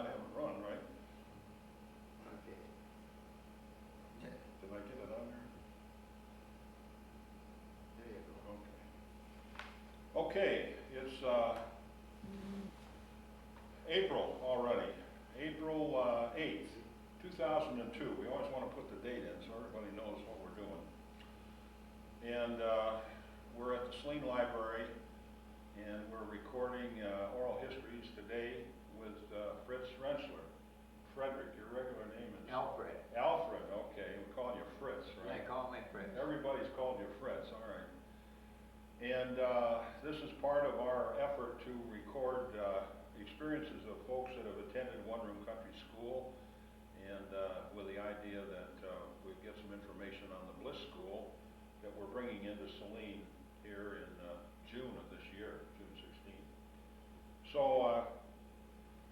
not have it run, right? Okay. Did I get it on there? There you go. Okay, it's April already, April 8th, 2002. We always want to put the date in so everybody knows what we're doing. And we're at the Saline Library, and we're recording oral histories today with Fritz Rentschler. Frederick, your regular name is? Alfred. Alfred, okay. We call you Fritz, right? They call me Fritz. Everybody's called you Fritz, all right. And this is part of our effort to record experiences of folks that have attended one-room country school, and with the idea that we'd get some information on the Bliss School that we're bringing into Saline here in June of this year, June 16th. So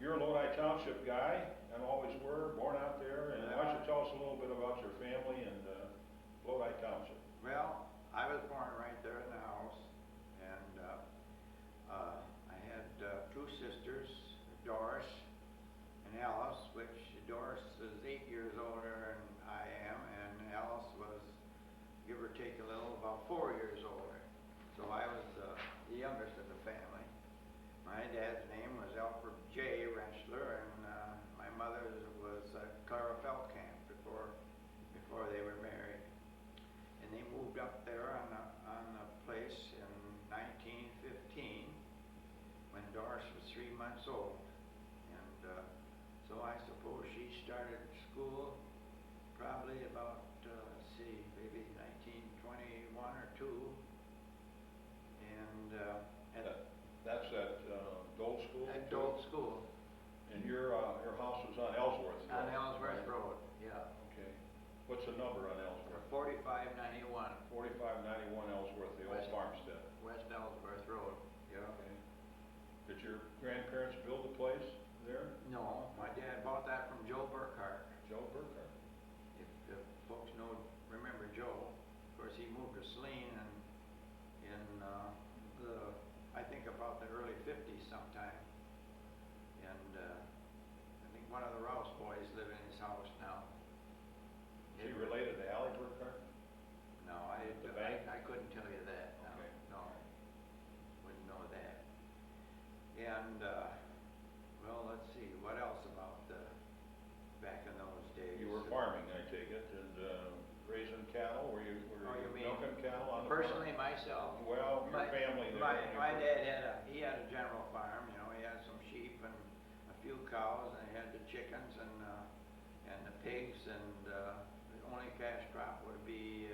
you're a Lodi Township guy, and always were, born out there, and why don't you tell us a little bit about your family and Lodi Township? Well, I was born right there in the house, and I had two sisters, Doris and Alice, which Doris is 8 years older than I am, and Alice was, give or take a little, about 4 years older. So I was the youngest of the family. My dad's name was Alfred J. Rentschler, and my mother's was Clara Feldkamp before they were married. And they moved up there on the place in 1915 when Doris was 3 months old. And so I suppose she started school probably about, let's see, maybe 1921 or 2. And that's at Dole School? At Dole School. And your house was on Ellsworth Road? On Ellsworth Road, yeah. Okay. What's the number on Ellsworth? 4591. 4591 Ellsworth, the old farmstead. West Ellsworth Road, yeah. Okay. Did your grandparents build a place there? No, my dad bought that from Joe Burkhart. Joe Burkhart. If folks remember Joe, of course he moved to Saline in I think about the early 50s sometime. And I think one of the Rouse boys live in his house now. Is he related to Allie Burkhart? No, I couldn't tell you that. No, okay. No, wouldn't know that. And well, let's see, what else about back in those days? You were farming, I take it, and raising cattle. Were you milking cattle on the personally farm? myself? Well, your family. My dad had a general farm. You know, he had some sheep and a few cows, and he had the chickens and the pigs, and the only cash crop would be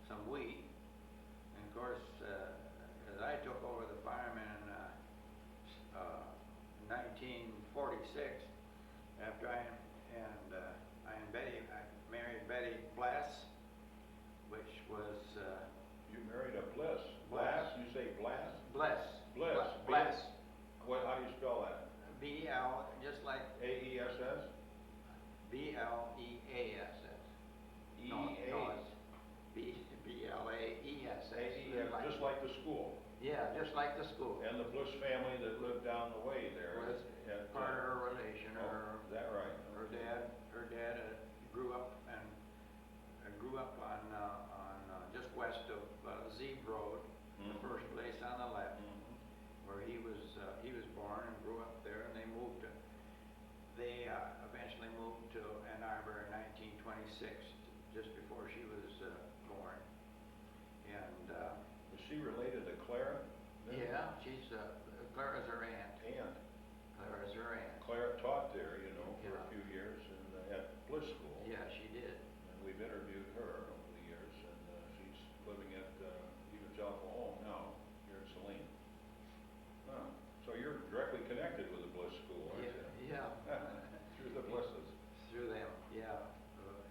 some wheat. And of course, as I took over the farm in 1946, after I married Betty Blass, which was You married a Bliss. Blass? You say Blass? Bless. Bliss. Bless. How do you spell that? B-L, just like A-E-S-S? B-L-E-A-S-S. E-A. No, it's B-L-A-E-S-S. Just like the school. Yeah, just like the school. And the Bliss family that lived down the way there. Was part of her relation. Is that right? Her dad grew up on just west of Zeeb Road, the first place on the left, where he was born and grew up there, and they eventually moved to Ann Arbor in 1926, just before she was born. And is she related to Clara? yeah, she's Clara's her aunt. Clara's her aunt. Clara taught there, for Yeah. a few years at Bliss School. Yeah, she did. And we've interviewed her over the years, and she's living at Evangelical Home now, here in Saline. Huh. So you're directly connected with the Bliss School, aren't you? Yeah. Through the Blisses. Through them, yeah.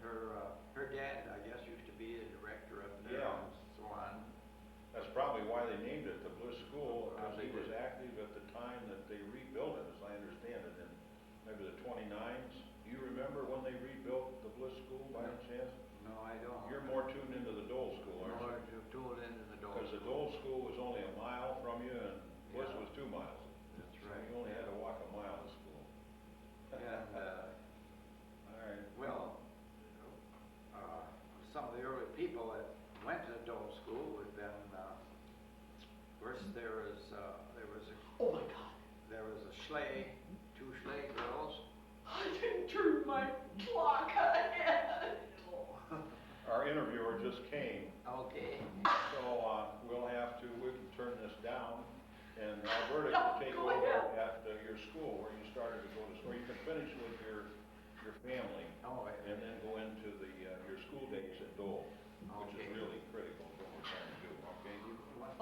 Her dad, I guess, used to be the director up there Yeah. and so on. That's probably why they named it the Bliss School, because he Probably was did. active at the time that they rebuilt it, as I understand it, in maybe the 29s. Do you remember when they rebuilt the Bliss School by any chance? No, I don't. You're more tuned into the Dole School, aren't you? More tuned into the Dole. Because the Dole School was only a mile from you, and Bliss Yeah. was 2 miles. That's So right. you only had to walk a mile to school. Yeah, sleigh, two sleigh girls. I didn't turn my clock ahead. Our interviewer just came, Okay. so we'll have to, we can turn this down, and Alberta No, can take go over ahead. at your school, where you started to go to school. You can finish with your family, Oh, wait. and then go into the, your school days at Dole, which Okay. is really critical to what we're trying to do, okay?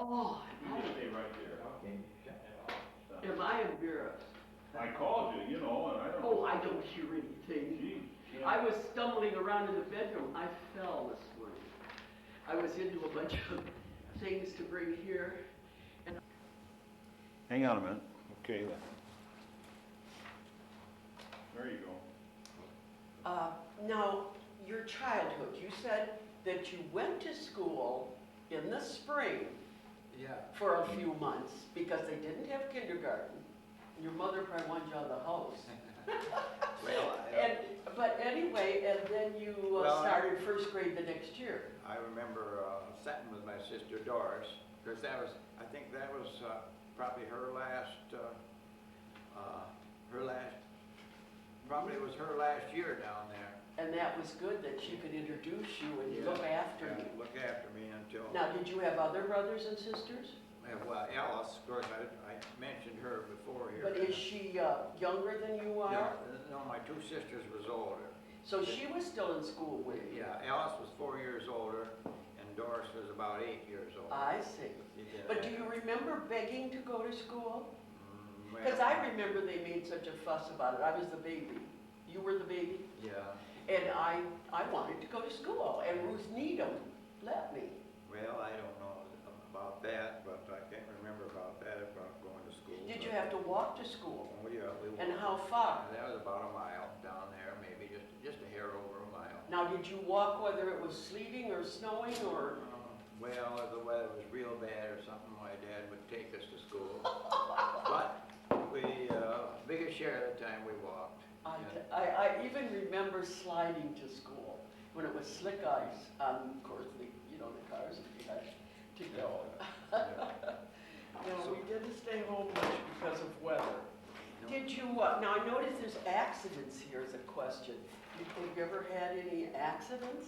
Oh, You just stay right there. Okay, shut that off. am I embarrassed? I called you, you know, and I don't. Oh, I don't hear anything. Gee, yeah. I was stumbling around in the bedroom. I fell this morning. I was into a bunch of things to bring here. And Hang on a minute. Okay, then. There you go. now, your childhood, you said that you went to school in the spring Yeah. for a few months because they didn't have kindergarten. Your mother probably wanted you out of the house. Well, But anyway, and then you Well, started first grade the next year. I remember sitting with my sister Doris, because that was, I think that was probably probably it was her last year down there. And that was good that she could introduce you and Yeah, look after yeah, you. Look after me until. Now, did you have other brothers and sisters? Well, Alice, of course, I mentioned her before here. But is she younger than you No, are? no, my two sisters was older. So she was still in school with you? Yeah, Alice was 4 years older, and Doris was about 8 years older. I see. She did But do that. you remember begging to go to school? Well, Because I remember they made such a fuss about it. I was the baby. You were the baby? Yeah, And I wanted to go to school, and Ruth Needham let me. well, I don't know about that, but I can't remember about that, about going to school. Did but- you have to walk to school? Oh, yeah, we And walked. how far? That was about a mile down there, maybe just a hair over a mile. Now, did you walk whether it was sleeting or snowing or? Well, if the weather was real bad or something, my dad would take us to school. But we, biggest share of the time we walked. I even remember sliding to school when it was slick ice. Of course, the cars that we had to go. So- We didn't stay home much because of weather. No. Did you, now I notice there's accidents here as a question. Have you ever had any accidents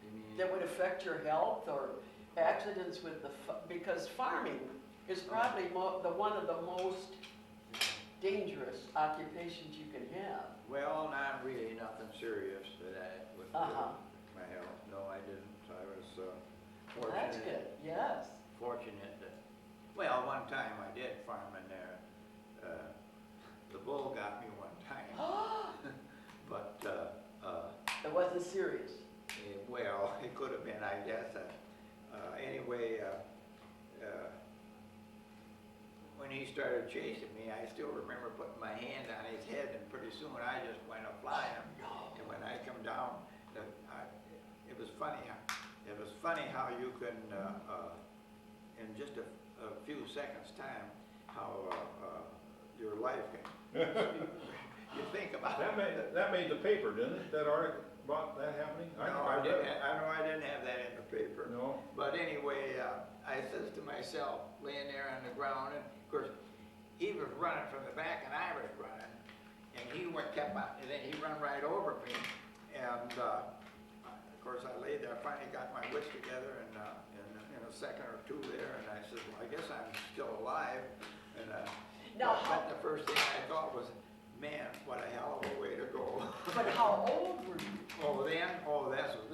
You mean- that would affect your health or accidents with because farming is probably one of the most dangerous occupations you can have. Well, not really, nothing serious that with Uh-huh. my health. No, I didn't. I was Well, that's fortunate. good, yes. Fortunate that, well, one time I did farm in there. The bull got me one time, but, It wasn't serious. well, it could have been, I guess. Anyway, when he started chasing me, I still remember putting my hand on his head, and pretty soon I just went a flying. And when I come down, it was funny. It was funny how you can, in just a few seconds' time, how your life can. You think about it. That made the paper, didn't it, that article about that happening? No, I know I didn't have that in the paper. No? But anyway, I says to myself, laying there on the ground, and of course, he was running from the back and I was running, and he kept up, and then he run right over me, and of course I lay there, finally got my wits together, and in a second or two there, and I said, well, I guess I'm still alive, and Now, but the first thing I thought was, man, what a hell of a way to go. but how old were you?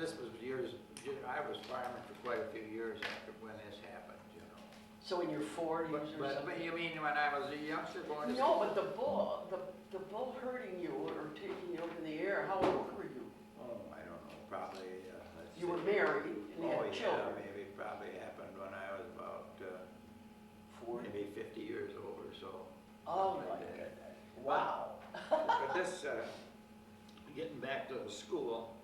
This was years, I was farming for quite a few years after when this happened, you know. So in your 40s or But something? you mean when I was a youngster going to No, school? but the bull hurting you or taking you up in the air, how old were you? Oh, I don't know, probably, let's You were see. married and you Oh, had yeah, children. maybe probably happened when I was about, 40. maybe 50 years old or so. Oh my Something like that. goodness, wow. But this, getting back to the school,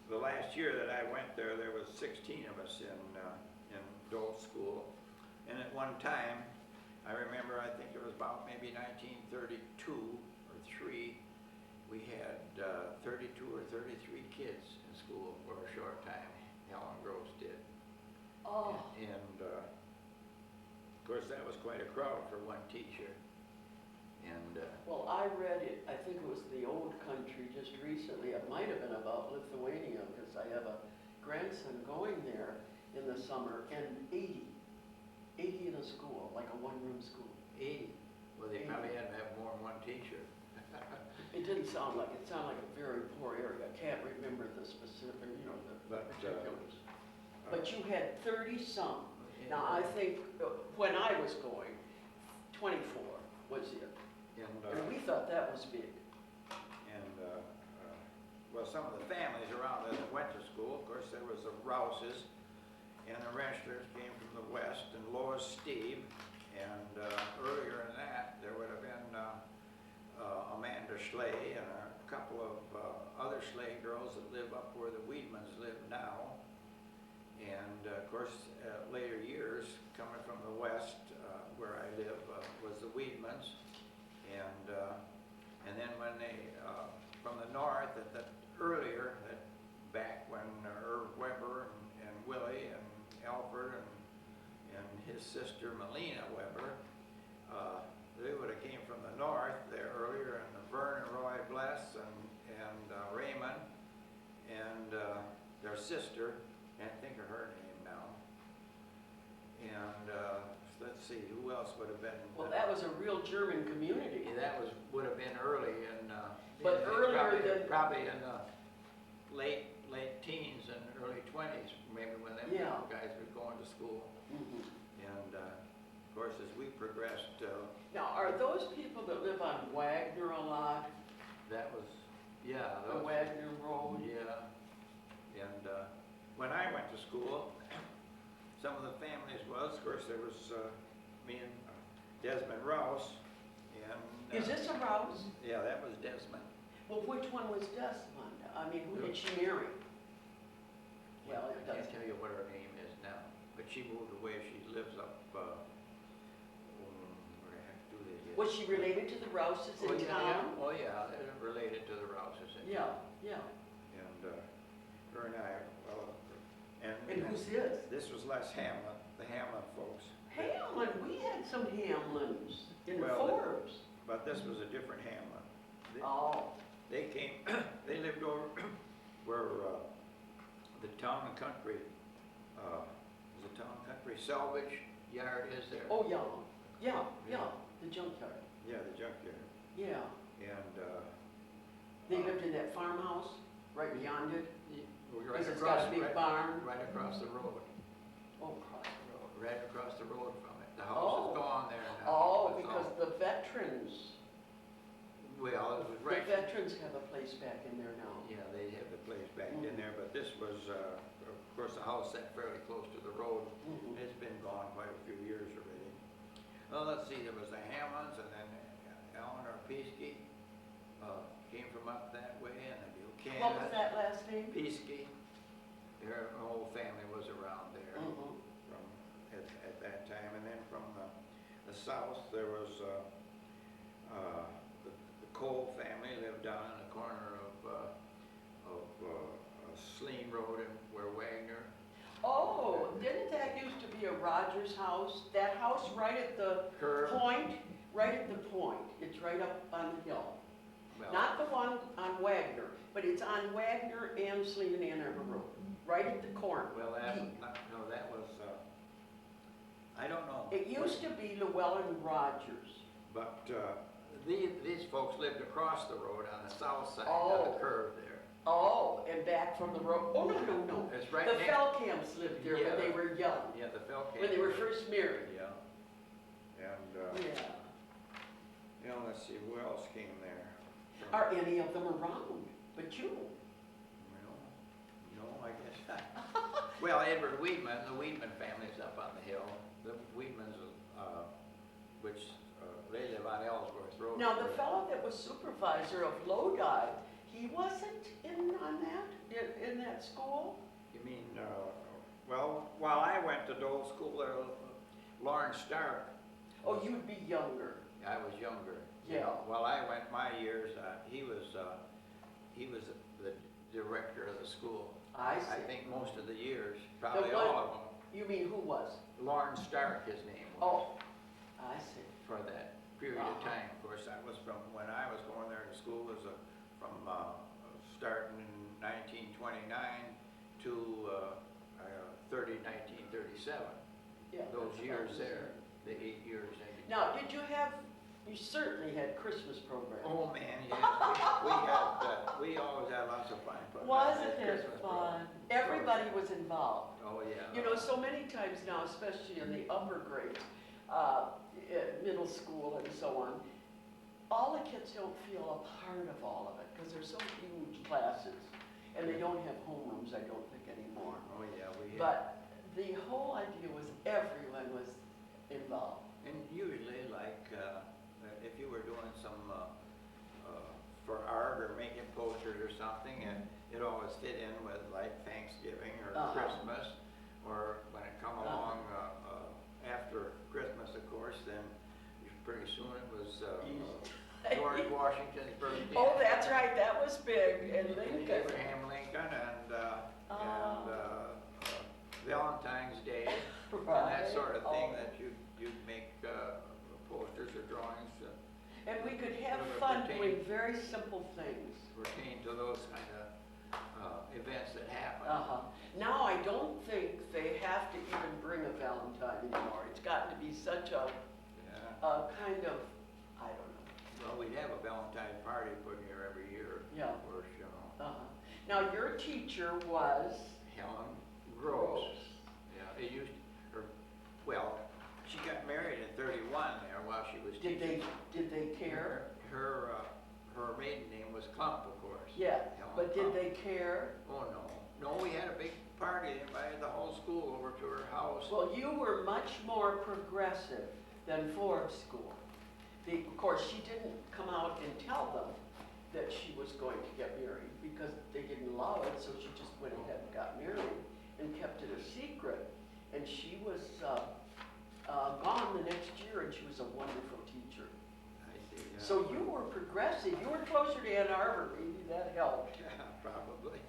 the last year that I went there, there was 16 of us in Dole School. And at one time, I remember, I think it was about maybe 1932 or 3, we had 32 or 33 kids in school for a short time. Helen Gross did. Oh, And of course, that was quite a crowd for one teacher. And, Well, I read it, I think it was the Old Country just recently, it might have been about Lithuania, because I have a grandson going there in the summer, and 80 in a school, like a one-room school. 80, well, they 80. probably had to have more than one teacher. It didn't sound like, it sounded like a very poor area, I can't remember the specific, the But, particulars. But you had 30-some. Now, I think, when I was going, 24 was it, and we thought that was big. Well, some of the families around there that went to school, of course, there was the Rouses, and the Rentschlers came from the west, and Lois Steve, and earlier in that, there would have been Amanda Schley and a couple of other Schley girls that live up where the Weedmans live now. And of course, later years, coming from the west, where I live, was the Weedmans. And then when they, from the north, earlier, back when Irv Weber and Willie and Alfred and his sister Melina Weber, they would have came from the north there earlier, and Vern and Roy Bless and Raymond and their sister, can't think of her name now. And let's see, who else would have been? Well, that was a real German community. Yeah, that would have been early in. But earlier than. Probably in the late teens and early 20s, maybe when them guys were going to school. Mhm. And of course, as we progressed, Now, are those people that live on Wagner a lot? that was, yeah. The Wagner Road? Yeah. And when I went to school, some of the families was, of course, there was me and Desmond Rouse. And, Is this a Rouse? Yeah, that was Desmond. Well, which one was Desmond? I mean, who did she marry? Well, it I can't doesn't. tell you what her name is now, but she moved away. She lives up, where the heck do they live? Was she related to the Rouses in town? Oh, yeah, they're related to the Rouses in town. Yeah. And her and I, well, and who's this? this was Les Hamlin, the Hamlin folks. Hamlin, we had some Hamlins in the Well, Forbes. But this was a different Hamlin. Oh, They came, they lived over where the Town and Country, is it Town and Country Salvage Yard is there? oh, yeah, the junkyard, Yeah, the junkyard. yeah. And, They lived in that farmhouse right beyond it, right because it's across, got a big barn. right across the road. Oh, across the road. Right across the road from it. The house is gone there now. Oh, It's because all- the veterans, Well, it was the right. veterans have a place back in there now. Yeah, they have the place back in there, but this was, of course, the house set fairly close to the road. Mhm. It's been gone quite a few years already. Well, let's see, there was the Hamlins, and then Eleanor Peasky came from up that way, and the Buchanan. What was that last name? Peasky. Their whole family was around there Mhm. from at that time, and then from the south there was the Cole family lived down in the corner of Saline Road and where Wagner. Oh, didn't that used to be a Rogers house? That house right at the Curve. point, right at the point. It's right up on the hill. Well, Not the one on Wagner, but it's on Wagner and Saline and Ann Arbor Road, right at the corner. well, that Deep. no, that was I don't know. It used to be Llewellyn Rogers. But these folks lived across the road on the south side Oh. of the curve there. Oh, and back from the road. Oh, no. It's right The next. Feldkamps lived there Yeah. when they were young, Yeah, the Felkamp. when they were first married. Yeah. And Yeah. let's see, who else came there? Are any of them around? But you? Well, no, I guess not. Well, Edward Weedman, the Weedman family's up on the hill. The Weedmans, which they live on Ellsworth Road. Now, the fellow that was supervisor of Lodi, he wasn't on that, in that school? You mean, well, while I went to Dole School there, Lawrence Stark, Oh, you'd be younger. I was younger. Yeah. While I went my years, he was the director of the school. I I see. think most of the years, probably one- all of them. You mean who was? Lawrence Stark, his name was, Oh, I see. for that period of time. Of course, that was from when I was going there to school, was from starting in 1929 to 1937. Yeah, Those that's years about the there, same. the 8 years. Now, did you have, you certainly had Christmas programs. Oh, man, yes, we always had lots of fun. putting on Wasn't these it Christmas fun? programs. Everybody was involved. Oh, yeah. You know, so many times now, especially in the upper grades, middle school and so on, all the kids don't feel a part of all of it because they're so huge classes. And they don't have homerooms, I don't think, anymore. Oh, yeah, we had. But the whole idea was everyone was involved. And usually, like, if you were doing some, for art or making posters or something, and it always fit in with like Thanksgiving or Christmas, or when it come along after Christmas, of course, then pretty soon it was George Washington's birthday. Oh, that's right, that was big, and Lincoln. Abraham Lincoln, and Valentine's Day, and that sort of thing, that you'd make posters or drawings that And we could have Whatever fun pertain- doing very simple things. pertain to those kind of events that happen. Now, I don't think they have to even bring a Valentine anymore. It's gotten to be such a Yeah. kind of, I don't know. Well, we'd have a Valentine party put here every year, Yeah. of course, you know. Now, your teacher was Helen Gross. Yeah, it used, well, she got married in 31 there while she was teaching. Did they care? Her maiden name was Klump, of course. Yeah, Helen but did Klump. they care? Oh, no. No, we had a big party, invited the whole school over to her house. Well, you were much more progressive than Forbes School. Of course, she didn't come out and tell them that she was going to get married because they didn't allow it, so she just went ahead and got married and kept it a secret. And she was gone the next year, and she was a wonderful teacher. I see, yeah. So you were progressive. You were closer to Ann Arbor. Maybe that helped. Yeah, probably.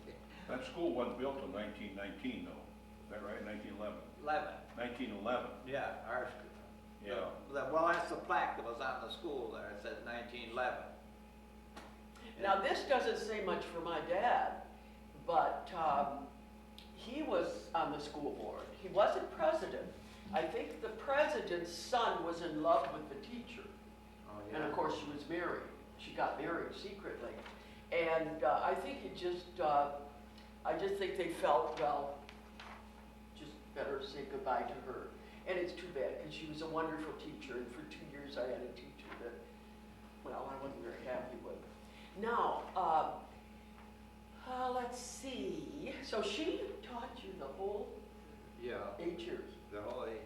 That school wasn't built till 1919 though, is that right, 1911? 1911, Yeah, our school. yeah. Well, that's the plaque that was on the school there. It says 1911. Now, this doesn't say much for my dad, but he was on the school board. He wasn't president. I think the president's son was in love with the teacher. Oh, And yeah. of course, she was married. She got married secretly. And I think I just think they felt, well, just better say goodbye to her. And it's too bad, because she was a wonderful teacher, and for 2 years I had a teacher that, well, I wasn't very happy with. Now, let's see. So she taught you the whole Yeah, 8 years. the whole age.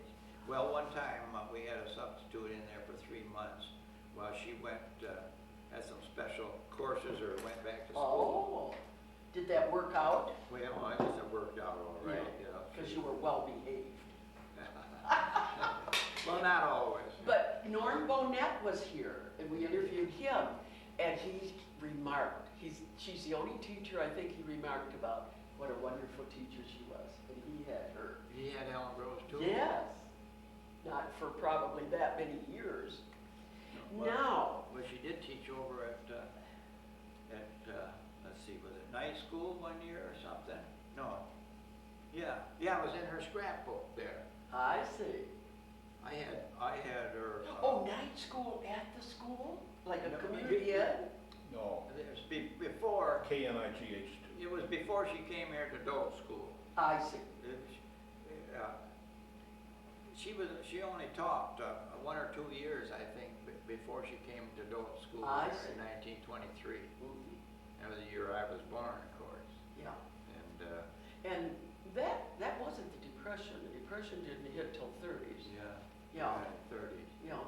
Well, one time we had a substitute in there for 3 months while she went, had some special courses or went back to school. Oh, did that work out? Well, I guess it worked out all right, you know. Because you were well behaved. Well, not always. But Norm Bonnet was here, and we interviewed him, and he remarked, she's the only teacher I think he remarked about what a wonderful teacher she was, and he had her. He had Ellen Rose too? Yes, not for probably that many years. Well, Now, Well, she did teach over at, let's see, was it night school one year or something? No. Yeah, it was in her scrapbook there. I see. I had her. Oh, night school at the school? Like a No, community ed? No, It was before, KNIGH2. it was before she came here to Dole School. I see. She only taught 1 or 2 years, I think, before she came to Dole School I there in see. 1923. Mhm. That was the year I was born, of course. Yeah. And, And that wasn't the Depression. The Depression didn't hit till 30s. yeah, Yeah. 30s. Yeah.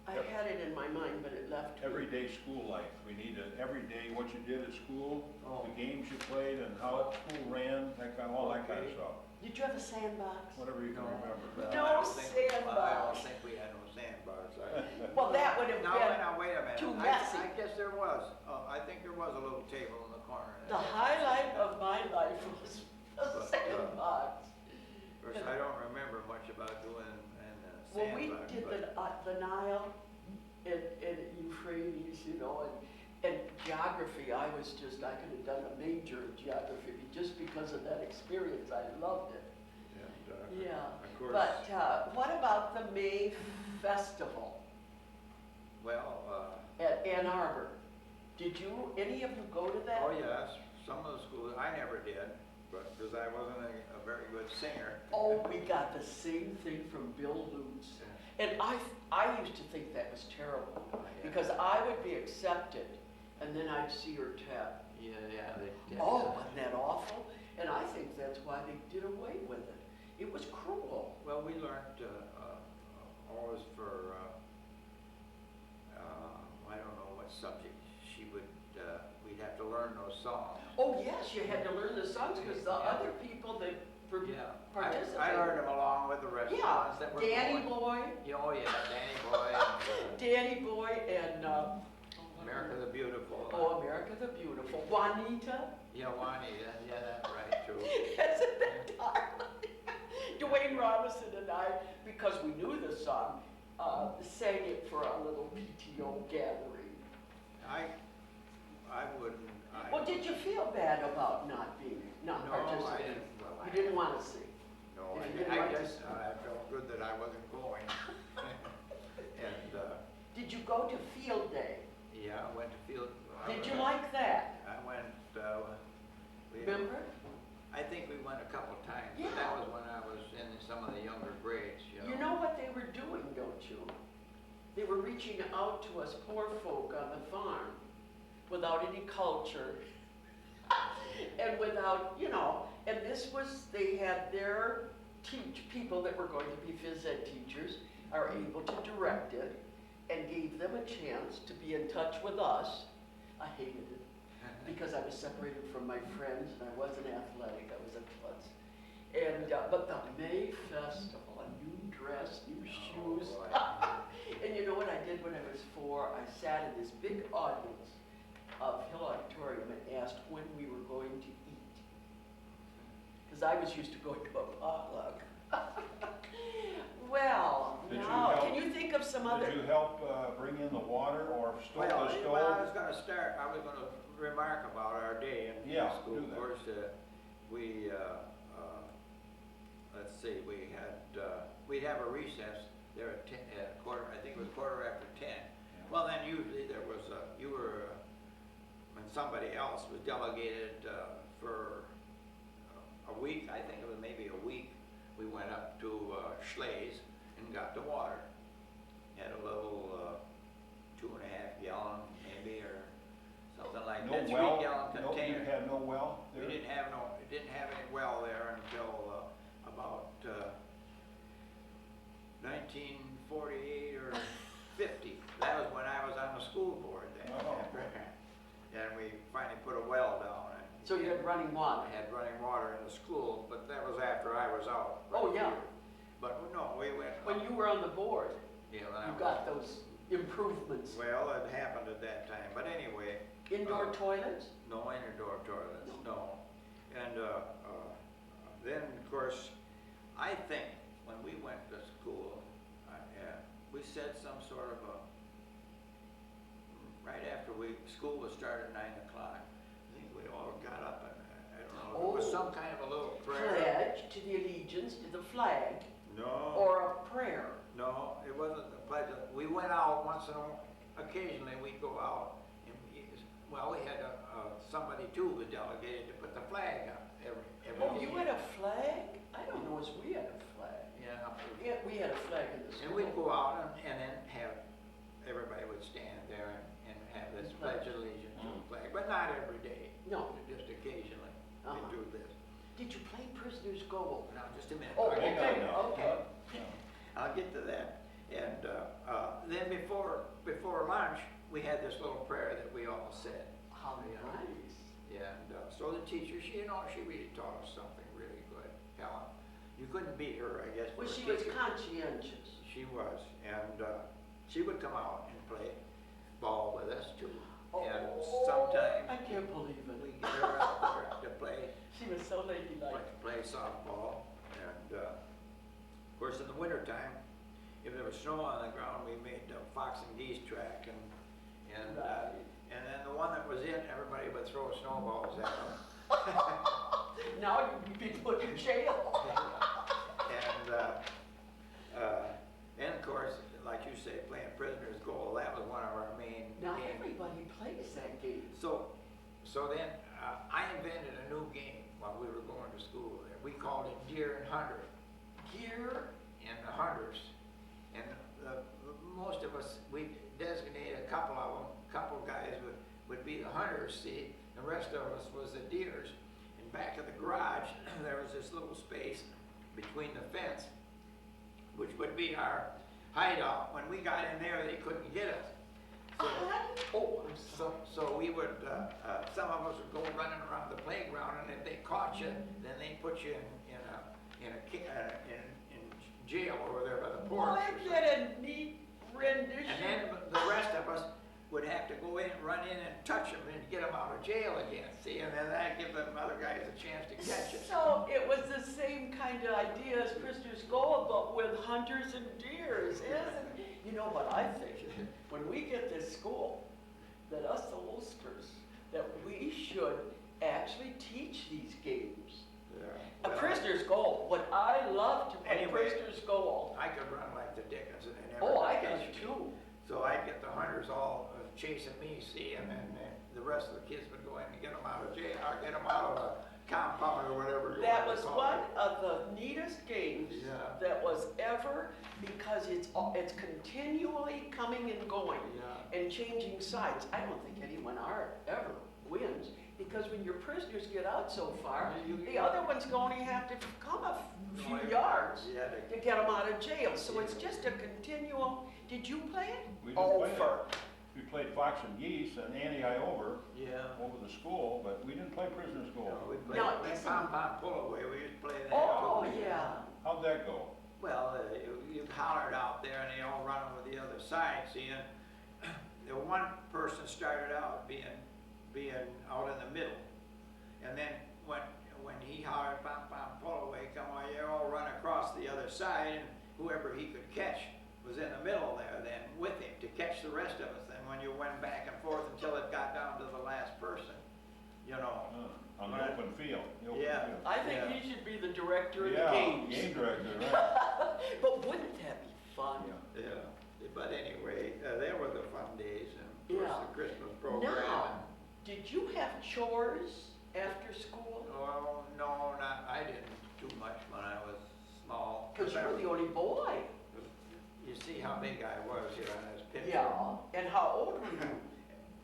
I had it in my mind, but it left me. Everyday school life, we need everyday, what you did at school, Oh. the games you played and how school ran, all that kind of stuff, Did you have a sandbox? whatever you can remember. Well, No I don't think- I don't sandbox. think we had no sandbars. Well, that would have Now, been wait a minute. too I messy. guess there was. I think there was a little table in the corner. the highlight of my life was a But, sandbox. Of course, I don't remember much about doing in the Well, we sandbar, did but- the Nile and Euphrates, you know, and geography, I could have done a major in geography just because of that experience. I loved it. And, Yeah. of course, But what about the May Festival well, at Ann Arbor? Did any of you go to that? oh yes, some of the schools, I never did, but, because I wasn't a very good singer. Oh, we got the same thing from Bill Lutz. And I used to think that was terrible, because I would be accepted, and then I'd see her tap. Yeah, they. Oh, wasn't that awful? And I think that's why they did away with it. It was cruel. Well, we learned, always for, I don't know what subject we'd have to learn those songs. Oh, yes, you had to learn the songs, because the other people that Yeah, participated. I learned them along with the rest of the Yeah, ones that were Danny going. Boy, Yeah, oh yeah, Danny Boy and Danny Boy, and, America the Beautiful. oh, America the Beautiful, Juanita. Yeah, Juanita, yeah, that's right too. Isn't that darling? Dwayne Robinson and I, because we knew the song, sang it for our little PTO gathering. I wouldn't, Well, did you feel bad about not No, I participating? didn't, well, You didn't want to sing? No, If you didn't I like to just, sing. I felt good that I wasn't going. And, Did you go to field day? yeah, I went to field. Did you like that? I went, Remember? I think we went a couple times, Yeah. but that was when I was in some of the younger grades, you know. You know what they were doing, don't you? They were reaching out to us poor folk on the farm without any culture and without, you know, and this was, they had their people that were going to be phys ed teachers are able to direct it and gave them a chance to be in touch with us. I hated it because I was separated from my friends and I wasn't athletic, I was a klutz. And, but the May Festival, a new dress, new shoes. boy. And you know what I did when I was 4? I sat in this big audience of Hill Auditorium and asked when we were going to eat. Because I was used to going to a potluck. Well, Did you now, help- can you think of some other? Did you help bring in the water or stove Well, the well, I stove? was gonna start, I was gonna remark about our day in Yeah, school. do Of that. course, we, let's see, we'd have a recess there at quarter, I think it was 10:15. Well, then usually there was, when somebody else was delegated for a week, I think it was maybe a week, we went up to Schleys and got the water. Had a little 2.5 gallon maybe, or something like No that, well? 3-gallon No, container. you had no well We there? didn't have any well there until about 1948 or 50. That was when I was on the school board then. Oh. And we finally put a well down. And So you had running water? I had running water in the school, but that was after I was out. Oh, yeah. But no, we went. When you were on the board, Yeah, when I you was- got those improvements. Well, it happened at that time, but anyway. Indoor toilets? No indoor toilets, no. And then, of course, I think when we went to school, we said some sort of right after school was started at 9 o'clock, I think we all got up and, I don't know, it was Oh. some kind of a little prayer. Pledge to the allegiance to the flag, No. or a prayer. No, it wasn't the pledge. We went out once in occasionally we'd go out and we had somebody too was delegated to put the flag up every Oh, you year. had a flag? I don't know as we had a flag. Yeah. Yeah, we had a flag in the school. And we'd go out and then everybody would stand there and have this pledge allegiance to the flag, but not every day. No. Just occasionally Uh-huh. we'd do this. Did you play Prisoner's Gold? Now, just a minute. Oh, I'll get okay, to that. okay. I'll get to that. And then before lunch, we had this little prayer that we all said. How nice. And so the teacher, she really taught us something really good. Helen, you couldn't beat her, I guess. Well, for a she was teacher. conscientious. She was, and she would come out and play ball with us too. And Oh, sometimes I can't believe we it. get her out there to play ladylike. play softball. And of course, in the wintertime, if there was snow on the ground, we made the fox and geese track, and Right. and then the one that was in, everybody would throw snowballs at them. Now you'd be put in jail. And of course, like you say, playing prisoner's goal, that was one of our main Not games. everybody plays that game. So then I invented a new game while we were going to school there. We called it Deer and Hunter. Gear, And the hunters. And most of us, we designated a couple of them, couple guys would be the hunters, see, the rest of us was the deers. And back of the garage, there was this little space between the fence, which would be our hideout. When we got in there, they couldn't get us. oh, I'm sorry. So we would, some of us would go running around the playground, and if they caught you, then they put you in jail over there by the porch. or Isn't something. that a neat rendition? And then the rest of us would have to go in, run in and touch them and get them out of jail again, see? And then that give them other guys a chance to catch us. So it was the same kind of idea as Prisoner's Goal, but with hunters and deers, isn't it? You know what I think? When we get to school, that us the Ulsters, that we should actually teach these games. A Well, Prisoner's Goal, what I love to play Anyway. Prisoner's Goal. I could run like the Dickens and they never Oh, I could can catch me. too. So I'd get the hunters all chasing me, see, and then the rest of the kids would go in and get them out of jail, or get them out of the compound or whatever you That want was to call one it. of the neatest games Yeah. that was ever, because it's continually coming and going Yeah. and changing sides. I don't think anyone ever wins, because when your prisoners get out so far, the other one's going to have to come a few yards Yeah, to get them out of jail. So it's just a continual. Did you play it? We didn't play it. for We played fox and geese and over yeah. the school, but we didn't play prisoner's No, goal. we played Now, like isn't- pom-pom pull away, we used to play that Oh too. yeah. How'd that go? Well, you hollered out there and they all run over the other side, see, and the one person started out being out in the middle. And then when he hollered pom pom pull away, come on, you all run across the other side, and whoever he could catch was in the middle there then with him to catch the rest of us. Then when you went back and forth until it got down to the last person, you know. On the open field. the open Yeah. field. I think Yeah. he should be the director of the Yeah, games. game director, right. But wouldn't that be fun? Yeah. Yeah, but anyway, they were the fun days, and of course Yeah. the Christmas program. Now, did you have chores after school? Oh, no, I didn't do much when I was small. Because you were the only boy. You see how big I was here on this picture? Yeah. And how old were you?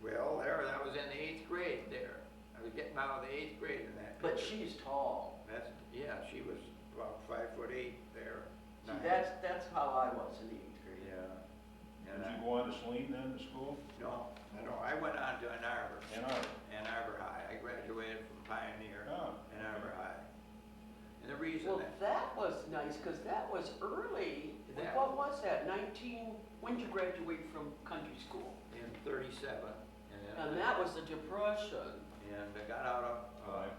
Well, I was in the 8th grade there. I was getting out of the 8th grade in that But picture. she's tall. Yeah, she was about 5'8" there. See, Nice. that's how I was in the 8th grade. Yeah. Did And you go on to Saline then, to school? no, I went on to Ann Arbor. Ann Arbor. High. I graduated from Pioneer, Oh. Ann Arbor High. And the reason Well, that, that was nice, because that was early. That- What was that, when did you graduate from country school? in 37, And that was the Depression. and I got out of, Right.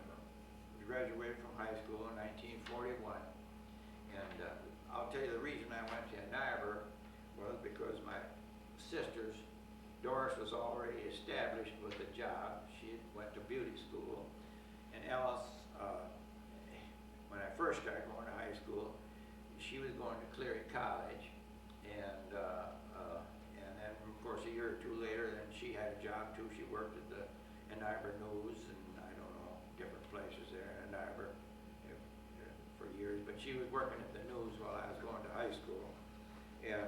graduated from high school in 1941. And I'll tell you the reason I went to Ann Arbor was because my sister's, Doris was already established with a job. She had went to beauty school. And Alice, when I first started going to high school, she was going to Cleary College. And then, of course, a year or two later, then she had a job too. She worked at the Ann Arbor News and I don't know, different places there in Ann Arbor for years. But she was working at the news while I was going to high school. And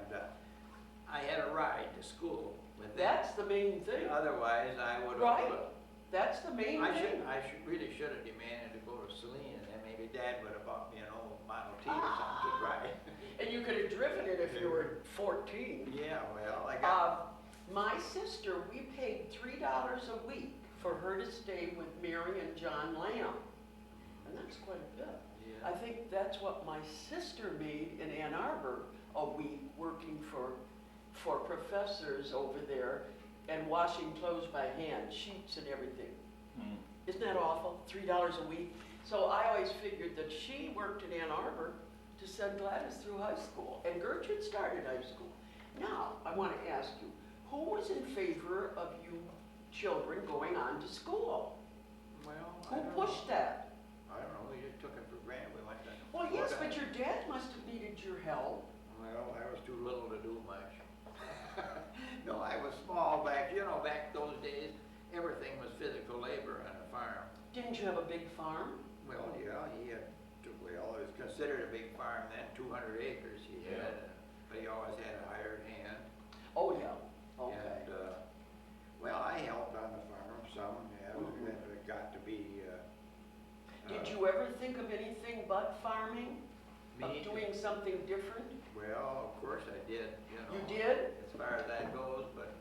I had a ride to school with them. That's the main thing. Otherwise, I would have. Right. That's the main thing. Really should have demanded to go to Saline, and then maybe Dad would have bought me an old Model T or something to drive. And you could have driven it if you were 14. Yeah, well, I got. My sister, we paid $3 a week for her to stay with Mary and John Lamb. And that's quite a bit. Yeah. I think that's what my sister made in Ann Arbor a week, working for professors over there and washing clothes by hand, sheets and everything. Hmm. Isn't that awful? $3 a week. So I always figured that she worked in Ann Arbor to send Gladys through high school, and Gertrude started high school. Now, I want to ask you, who was in favor of you children going on to school? Well, Who pushed that? I don't know, we just took it for granted, we went to. Well, yes, but your dad must have needed your help. Well, I was too little to do much. No, I was small back, back those days, everything was physical labor on a farm. Didn't you have a big farm? Well, yeah, he had, well, it was considered a big farm then, 200 acres he had, but he always had a hired hand. Oh, yeah, okay. And, well, I helped on the farm some, yeah, Mhm. it got to be, Did you ever think of anything but farming? Of me? doing something different? Well, of course I did, You did? as far as that goes, but,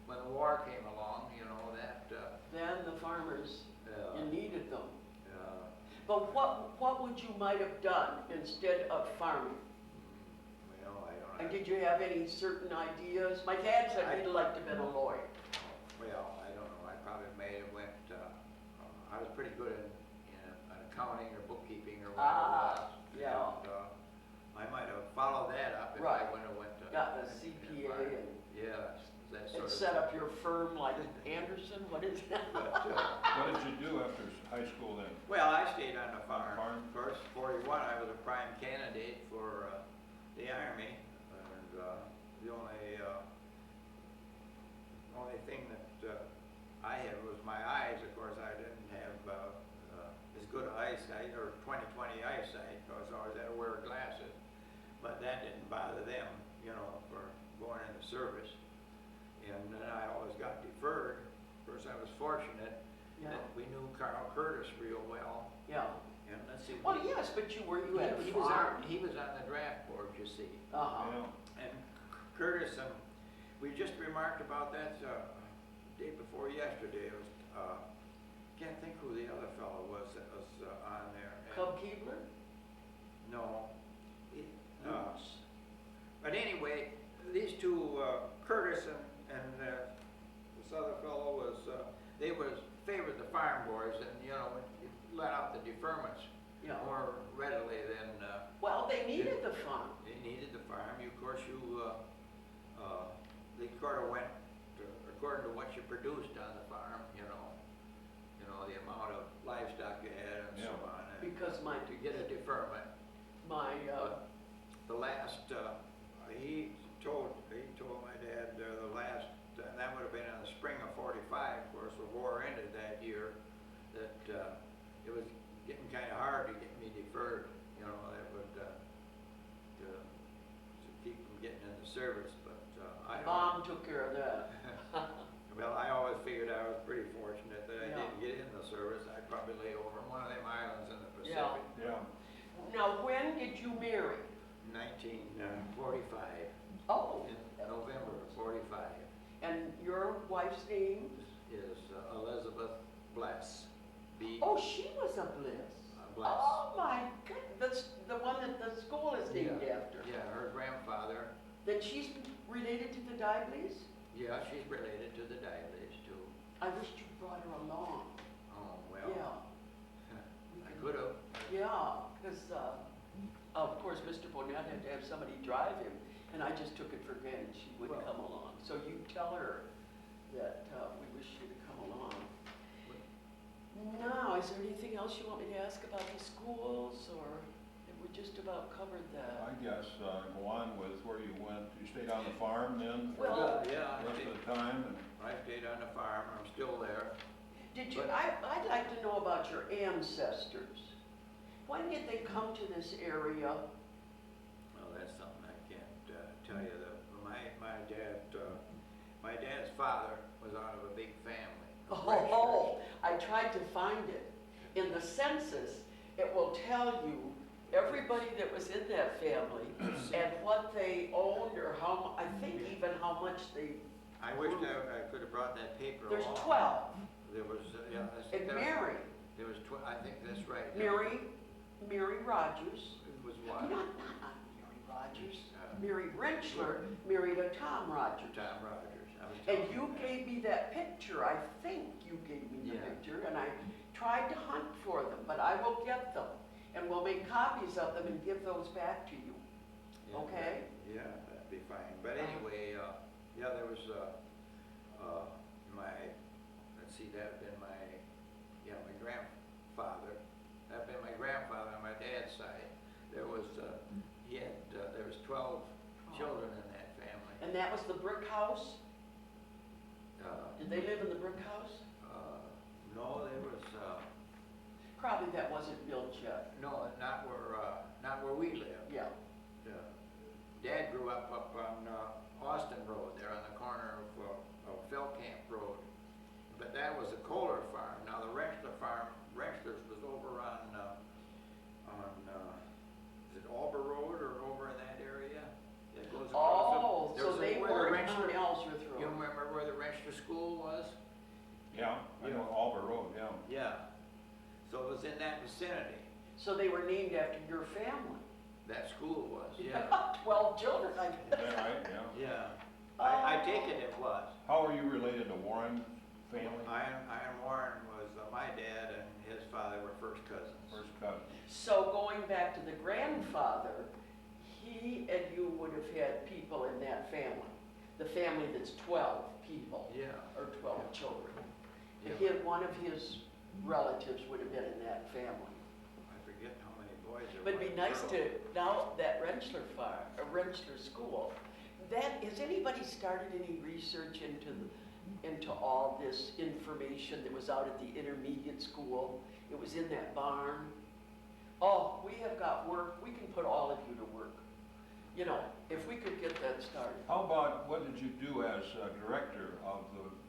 when the war came along, that, Then the farmers, you needed them. uh, But what would you might have done instead of farming? well, I don't know. And did you have any certain ideas? My dad said he'd like to have been a lawyer. Well, I don't know, I probably may have went, I was pretty good in accounting or bookkeeping or whatever. Yeah. And, I might have followed that up if I Right. would have went to. Got a CPA and Yeah, that sort and of. set up your firm like Anderson, what is that? But, What did you do after high school then? well, I stayed on the farm. Farm? Of course, 41, I was a prime candidate for the Army, and the only thing that I had was my eyes. Of course, I didn't have as good eyesight or 20/20 eyesight, because I always had to wear glasses. But that didn't bother them, for going in the service. And then I always got deferred. Of course, I was fortunate Yeah, that we knew Carl Curtis real well. yeah. And let's see. Well, yes, but you had a He was farm. he was on the draft board, you see. Uh-huh. Yeah. And Curtis, we just remarked about that day before yesterday. It was, can't think who the other fellow was that was on there. And- Cub Keebler? No. But anyway, these two, Curtis and this other fellow was, they favored the farm boys, and it let out the deferments Yeah. more readily than Well, they needed the farm. they needed the farm. Of course, they sort of went according to what you produced on the farm, the amount of livestock you had and so Yeah. on. And Because to get a deferment, the last, he told my dad the last, and that would have been in the spring of 45, of course, the war ended that year, that it was getting kind of hard to get me deferred, that would, to keep from getting in the service, but I don't. Mom took care of that. Well, I always figured I was pretty fortunate that I Yeah. didn't get in the service. I'd probably lay over in one of them islands in the Yeah. Pacific. Yeah. Now, when did you marry? 1945, Oh, in November of 45, and your wife's name? is Elizabeth Bless. Oh, she was a Bliss. Bless. Oh, my goodness, that's the one that the school is named after. Yeah, her grandfather, Then she's related to the Dibleys? yeah, she's related to the Dileys too. I wished you brought her along. Oh, well, Yeah, I could have. yeah, because, of course, Mr. Bonnet had to have somebody drive him, and I just took it for granted she would Well- come along. So you tell her that we wish you to come along. Now, is there anything else you want me to ask about the schools, or have we just about covered that? I guess, go on with where you went. You stayed on the farm then? for Well- Yeah, the rest of the time? And I stayed on the farm. I'm still there. Did you, But- I'd like to know about your ancestors. When did they come to this area? Well, that's something I can't tell you. My dad's father was out of a big family. Oh, I tried to find it. In the census, it will tell you everybody that was in that family and what they owned, or I think even how much they, I wish I could have brought that paper along. there's 12. There was, And Mary, There was, I think that's right. Mary Rogers, It was not what? Mary Rogers, Mary Rentschler married a Tom Rogers. Tom Rogers. I was And telling you gave me that picture, I think you gave me the Yeah. picture, and I tried to hunt for them, but I will get them. and we'll make copies of them and give those back to you. Yeah, Okay. Yeah, that'd be fine. But anyway, yeah, there was, let's see, that'd been my grandfather. That'd been my grandfather on my dad's side. There was, there was 12 children in that family. And that was the brick house? Uh, Did they live in the brick house? No, there was, Probably that wasn't built yet. no, not where we live. Yeah. Dad grew up on Austin Road, there on the corner of Fellcamp Road. But that was a Kohler farm. Now the Rentschler farm, Rentschler's was over on is it Alba Road or over in that area? It goes across the, So they where the weren't on Rentschler- Ellsworth You Road. remember where the Rentschler school was? Yeah, I know Alba Road, yeah. Yeah. So it was in that vicinity. So they were named after your family. That school was, yeah. 12 children, I guess. Yeah, right, yeah. Yeah. I take it was. How are you related to Warren family? Ian Warren was my dad, and his father were first cousins. First cousin. So going back to the grandfather, he and you would have had people in that family. The family that's 12 people, Yeah. or 12 children. Yeah. One of his relatives would have been in that family. I forget how many boys there were. But it'd be nice to, now that Rentschler farm, Rentschler school, has anybody started any research into all this information that was out at the intermediate school? It was in that barn. Oh, we have got work, we can put all of you to work. You know, if we could get that started. How about, what did you do as director of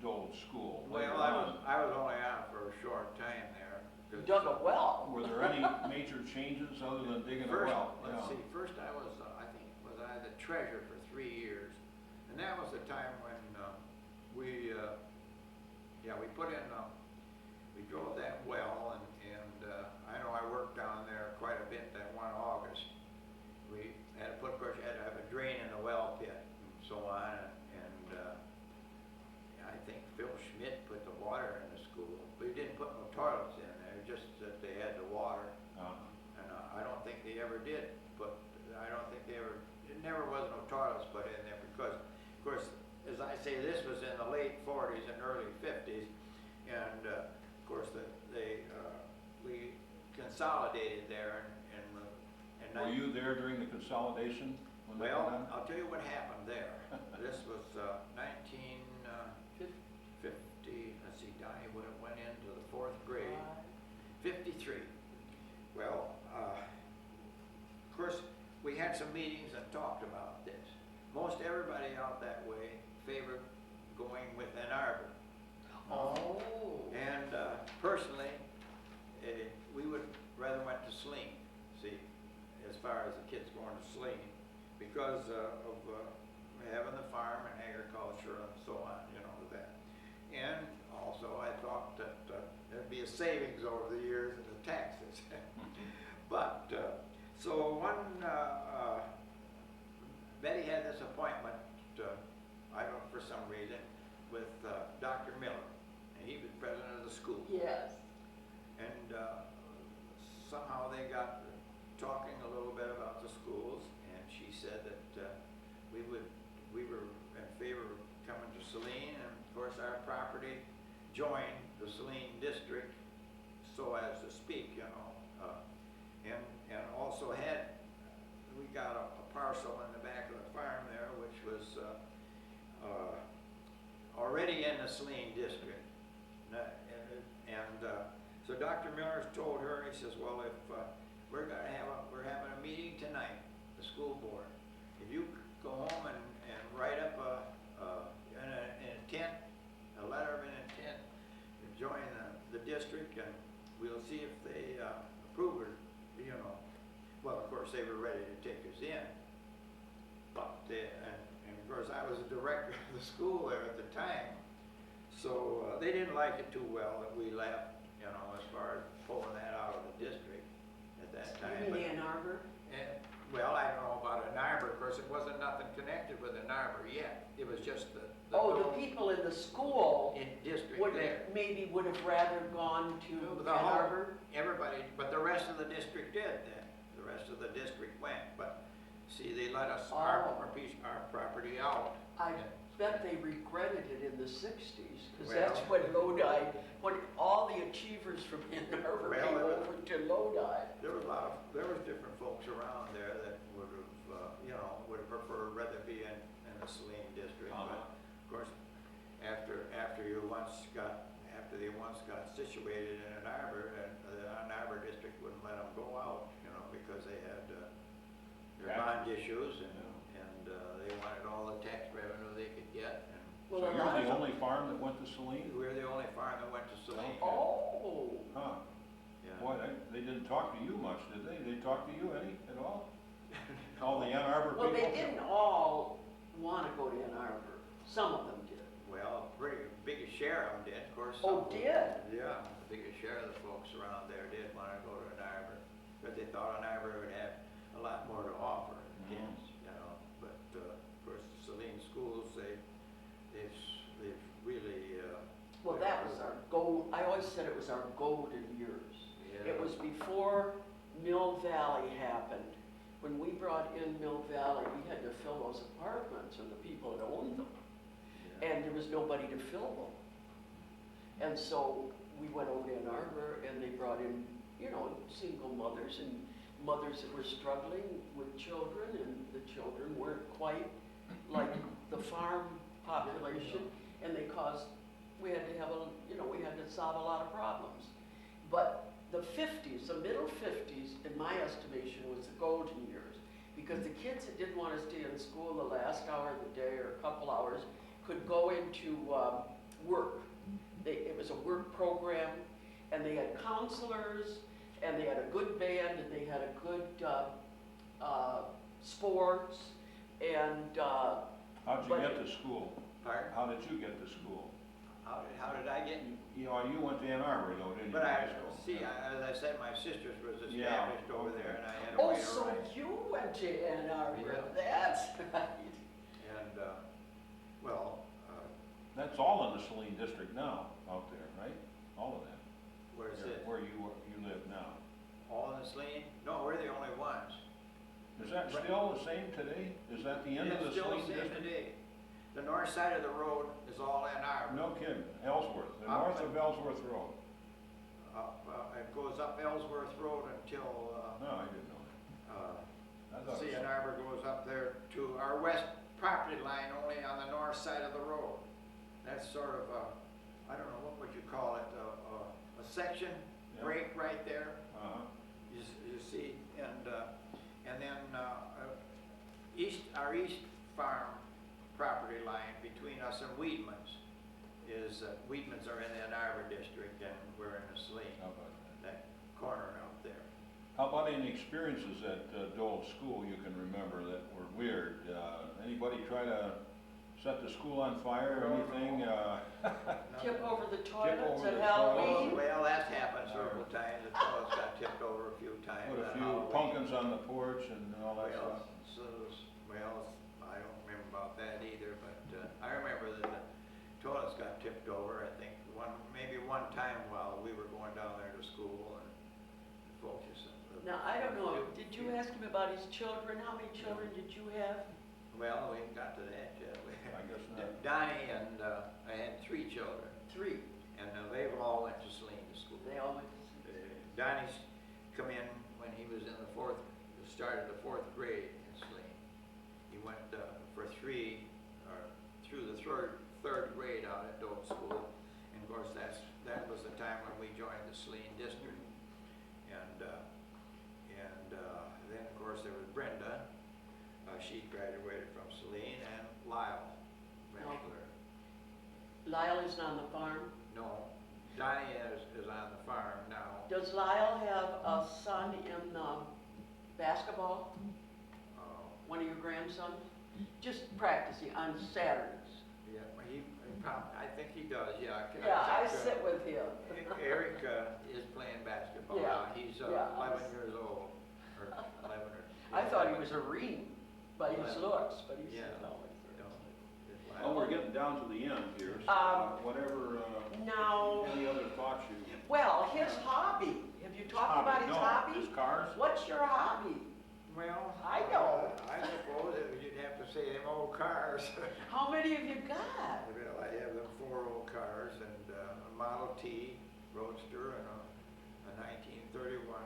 the old school? later Well, on? I was only on for a short time there. You dug a well. Were there any major changes other than digging a First, well? let's Yeah. see, first I was, I think, was I the treasurer for 3 years. And that was the time when we put in, we drove that well, and I know I worked down there quite a bit that one August. We had to put, of course, you had to have a drain in the well pit and so on, and I think Phil Schmidt put the water in the school. We didn't put no toilets in there, just that they had the water. And I don't think they ever did it never was no toilets put in there because, of course, as I say, this was in the late 40s and early 50s, and of course, we consolidated there and Were you there during the consolidation? when that went well, on? I'll tell you what happened there. This was 1950, let's see, Donnie would have went into the 4th grade. 53. Well, of course, we had some meetings and talked about this. Most everybody out that way favored going with Ann Arbor. Oh. And personally, we would rather went to Saline, see, as far as the kids going to Saline, because of having the farm and agriculture and so on, you know, that. And also, I thought that there'd be a savings over the years in the taxes. But, so Betty had this appointment, I don't know, for some reason, with Dr. Miller, and he was president of the school. Yes. And somehow they got talking a little bit about the schools, and she said that we were in favor of coming to Saline, and of course our property joined the Saline district, so as to speak, you know, and also we got a parcel in the back of the farm there, which was already in the Saline district. So Dr. Miller's told her, he says, well, if we're having a meeting tonight, the school board. If you go home and write up an intent, a letter of an intent to join the district, and we'll see if they approve it, you know. Well, of course, they were ready to take us in. But, and of course, I was the director of the school there at the time. So they didn't like it too well that we left, you know, as far as pulling that out of the district at that time. You mean Ann Arbor? And, Well, I don't know about Ann Arbor, of course, it wasn't nothing connected with Ann Arbor yet. It was just the Oh, the little people in the school in district would, there. maybe would have rather gone to The Ann whole- Arbor? Everybody, but the rest of the district did then. The rest of the district went, but see, they let us, our property out. I bet they regretted it in the sixties, because Well- that's when Lodi, when all the achievers from Ann Arbor Well, came it was- over to Lodi. There was different folks around there that would have, would have preferred rather be in the Saline district. But of course, after they once got situated in Ann Arbor, and the Ann Arbor district wouldn't let them go out, because they had their bond issues and they wanted all the tax revenue they could get. And Well, So a you're lot the of- only farm that went to Saline? we were the only farm that went to Saline. Oh, Huh, Yeah. boy, they didn't talk to you much, did they? They talk to you any, at all? All the Ann Arbor people? well, they didn't all want to go to Ann Arbor. Some of them did. Well, pretty biggest share of them did, of course. Oh, some- did? Yeah, the biggest share of the folks around there did want to go to Ann Arbor, but they thought Ann Arbor would have a lot more to offer kids, But of course, Saline schools, they've really. Well, that was our gold, I always said it was our golden years. Yeah. It was before Mill Valley happened. When we brought in Mill Valley, we had to fill those apartments and the people that owned them. Yeah. And there was nobody to fill them. And so we went over to Ann Arbor and they brought in, single mothers and mothers that were struggling with children, and the children weren't quite like the farm population, and we had to have we had to solve a lot of problems. But the 50s, the middle 50s, in my estimation, was the golden years, because the kids that didn't want to stay in school the last hour of the day or a couple hours could go into work. It was a work program, and they had counselors, and they had a good band, and they had a good sports, and How'd you but- get to school? Pardon? How did you get to school? How did I get? You went to Ann Arbor, though, didn't you? But high school? as I said, my sister's was Yeah, established over okay. there, and I had to oh, wait so around. you went to Ann Arbor? Yeah. That's right. And, well, That's all in the Saline district now, out there, right? All of that. where's Yeah, it? Where you live now. All in the Saline? No, we're the only ones. Is that still the same today? Is that the end of the It's still Saline the same district? today. The north side of the road is all Ann Arbor. No kidding, Ellsworth, the Up north and- of Ellsworth Road. It goes up Ellsworth Road until, No, I didn't know that. I thought see, it was- Ann Arbor goes up there to our west property line, only on the north side of the road. That's sort of I don't know, what would you call it, a section Yeah. break right there. Uh-huh. You see, and then our east farm property line between us and Weedman's is, Weedman's are in the Ann Arbor district, and we're in the Saline, How about that? that corner out there. How about any experiences at Dole School you can remember that were weird? Anybody try to set the school on fire or anything? Tip over the toilets over at the Halloween? Well, that's happened several times, the toilets got tipped over a few times. Put a on few Halloween. pumpkins on the porch and all that Well, stuff? I don't remember about that either, but I remember that the toilets got tipped over, I think, maybe one time while we were going down there to school, and folks just. Now, I don't know, did you ask him about his children? How many children did you have? Well, we haven't got to that yet. I guess not. Donnie and, I had 3 children, 3. and they've all went to Saline school. They all went to Donnie's come in when he was in started the 4th grade in Saline. He went for 3, or through the third grade out at Doak School. And of course, that was the time when we joined the Saline district. And then of course there was Brenda. She graduated from Saline, and Lyle Rentschler. Lyle isn't on the farm? No, Donnie is on the farm now. Does Lyle have a son in basketball? One of your grandsons? Just practicing on Saturdays. Yeah, I think he does, yeah. Yeah, I sit with him. Eric is playing basketball Yeah, now. He's yeah. 11 years old, or 11 or. I thought he was a ream by his looks, but he said Yeah. no. Well, we're getting down to the end here, so whatever, Now, any other thoughts you? well, his hobby, have you talked about his No, hobby? his cars? What's your hobby? Well, I know. I suppose that you'd have to say them old cars. How many have you got? Well, I have them 4 old cars and a Model T Roadster and a 1931,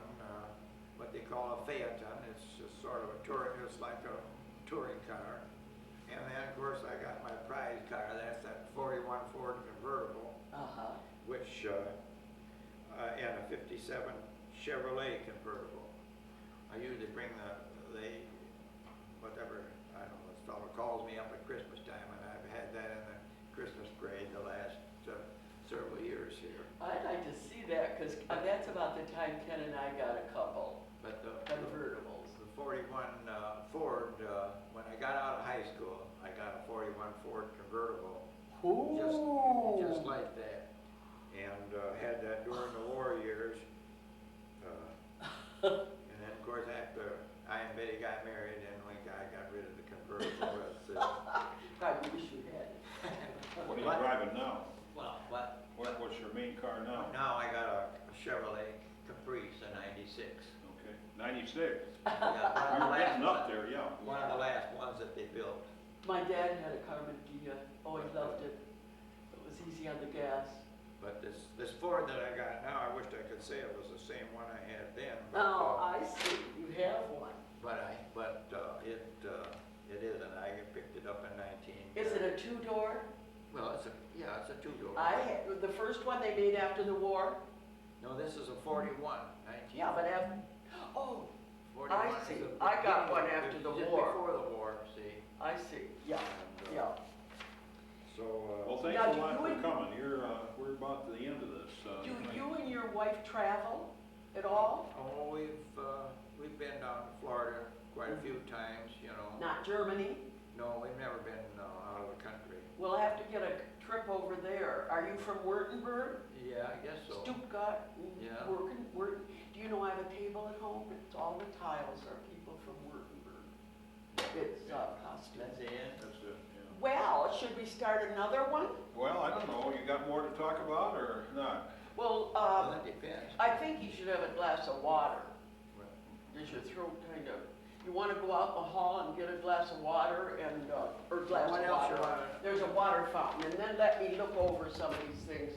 what they call a Phaeton. It's just sort of a touring, it's like a touring car. And then, of course, I got my prize car. That's that 41 Ford convertible, Uh-huh. which, and a 57 Chevrolet convertible. I usually bring whatever, I don't know, this fellow calls me up at Christmas time, and I've had that in the Christmas parade the last several years here. I'd like to see that, because that's about the time Ken and I got a couple But the convertibles. 41 Ford, when I got out of high school, I got a 41 Ford convertible, just like that. And had that during the war years. And then, of course, after I and Betty got married, and I got rid of the convertible. I wish you had it. What are you driving now? Well, what? What's your main car now? Now I got a Chevrolet Caprice, a 96. Okay, 96. Yeah, one of the You're last getting up ones- there, yeah. One of the last ones that they built. My dad had a Carmen Ghia, always loved it. It was easy on the gas. But this Ford that I got now, I wished I could say it was the same one I had then. But, Oh, I see, you have one. it isn't. I picked it up in 19. Is it a two-door? Well, it's a 2-door. The first one they made after the war? No, this is a 41, 19. Yeah, but after, oh, 41 I is see. the I got beginning one of- after the just war. before the war, see. I see, yeah, And, yeah. So, Well, thanks Now, a do lot you for and- coming. We're about to the end of this. Do you and your wife travel at all? oh, we've been down to Florida quite a few times, you know. Not Germany? No, we've never been out of the country. We'll have to get a trip over there. Are you from Württemberg? Yeah, I guess so. Stuttgart? Yeah. Württemberg? Do you know I have a table at home? It's all the tiles are people from Württemberg. It's costly. That's it. That's it, yeah. Well, should we start another one? Well, I don't know. You got more to talk about or not? Well, Well, that depends. I think you should have a glass of water. Does your throat kind of, you want to go out in the hall and get a glass of water and, or glass What of else you water? wanna- There's a water fountain, and then let me look over some of these things.